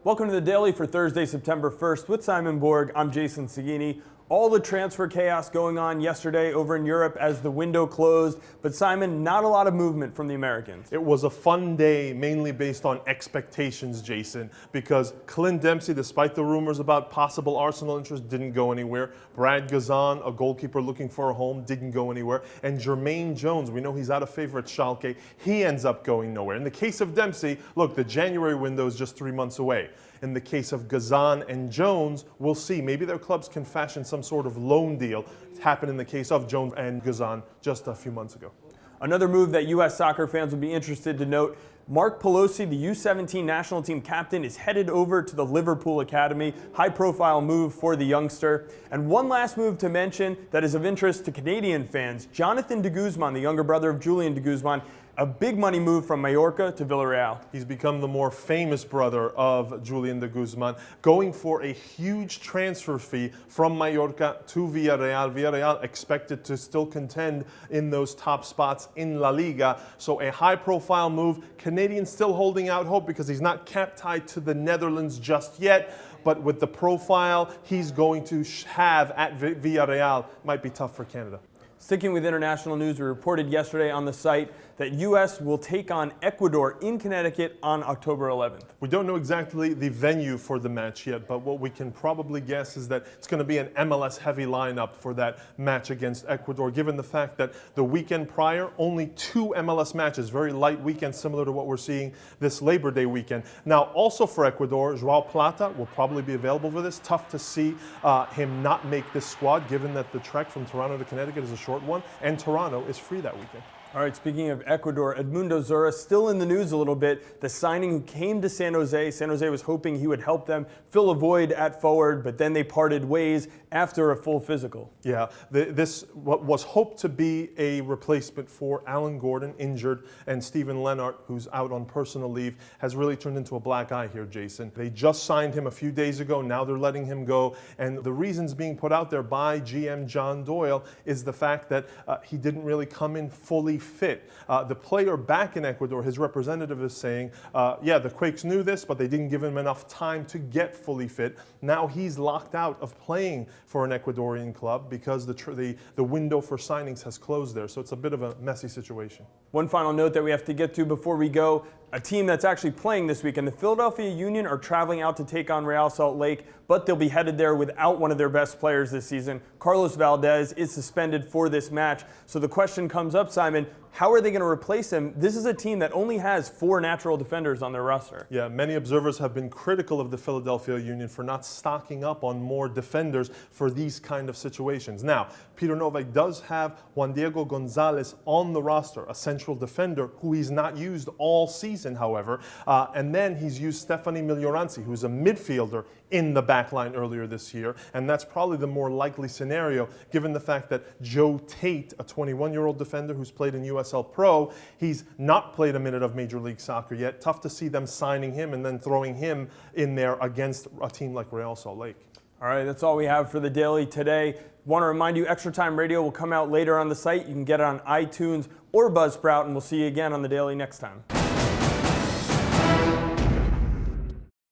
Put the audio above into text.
Welcome to the Daily for Thursday, September 1st with Simon Borg. I'm Jason Seguini. All the transfer chaos going on yesterday over in Europe as the window closed. But Simon, not a lot of movement from the Americans. It was a fun day, mainly based on expectations, Jason, because Clint Dempsey, despite the rumors about possible Arsenal interest, didn't go anywhere. Brad Guzan, a goalkeeper looking for a home, didn't go anywhere. And Jermaine Jones, we know he's out of favor at Schalke, he ends up going nowhere. In the case of Dempsey, look, the January window is just 3 months away. In the case of Guzan and Jones, we'll see. Maybe their clubs can fashion some sort of loan deal. It happened in the case of Jones and Guzan just a few months ago. Another move that U.S. soccer fans will be interested to note, Mark Pelosi, the U17 national team captain, is headed over to the Liverpool Academy. High-profile move for the youngster. And one last move to mention that is of interest to Canadian fans, Jonathan de Guzman, the younger brother of Julian de Guzman, a big money move from Mallorca to Villarreal. He's become the more famous brother of Julian de Guzman, going for a huge transfer fee from Mallorca to Villarreal. Villarreal expected to still contend in those top spots in La Liga. So a high-profile move. Canadians still holding out hope because he's not cap tied to the Netherlands just yet. But with the profile he's going to have at Villarreal, might be tough for Canada. Sticking with international news, we reported yesterday on the site that U.S. will take on Ecuador in Connecticut on October 11th. We don't know exactly the venue for the match yet, but what we can probably guess is that it's going to be an MLS-heavy lineup for that match against Ecuador, given the fact that the weekend prior, only 2 MLS matches, very light weekend, similar to what we're seeing this Labor Day weekend. Now, also for Ecuador, Joao Plata will probably be available for this. Tough to see him not make this squad, given that the trek from Toronto to Connecticut is a short one, and Toronto is free that weekend. All right, speaking of Ecuador, Edmundo Zura still in the news a little bit. The signing who came to San Jose. San Jose was hoping he would help them fill a void at forward, but then they parted ways after a full physical. Yeah, this what was hoped to be a replacement for Alan Gordon, injured, and Steven Lennart, who's out on personal leave, has really turned into a black eye here, Jason. They just signed him a few days ago. Now they're letting him go. And the reasons being put out there by GM John Doyle is the fact that he didn't really come in fully fit. The player back in Ecuador, his representative is saying, yeah, the Quakes knew this, but they didn't give him enough time to get fully fit. Now he's locked out of playing for an Ecuadorian club because the window for signings has closed there. So it's a bit of a messy situation. One final note that we have to get to before we go, a team that's actually playing this weekend. The Philadelphia Union are traveling out to take on Real Salt Lake, but they'll be headed there without one of their best players this season. Carlos Valdez is suspended for this match. So the question comes up, Simon, how are they going to replace him? This is a team that only has 4 natural defenders on their roster. Yeah, many observers have been critical of the Philadelphia Union for not stocking up on more defenders for these kind of situations. Now, Peter Novak does have Juan Diego Gonzalez on the roster, a central defender who he's not used all season, however. And then he's used Stephanie Miglioranzi, who's a midfielder in the back line earlier this year. And that's probably the more likely scenario, given the fact that Joe Tate, a 21-year-old defender who's played in USL Pro, he's not played a minute of Major League Soccer yet. Tough to see them signing him and then throwing him in there against a team like Real Salt Lake. All right, that's all we have for the Daily today. Want to remind you, Extra Time Radio will come out later on the site. You can get it on iTunes or Buzzsprout, and we'll see you again on the Daily next time.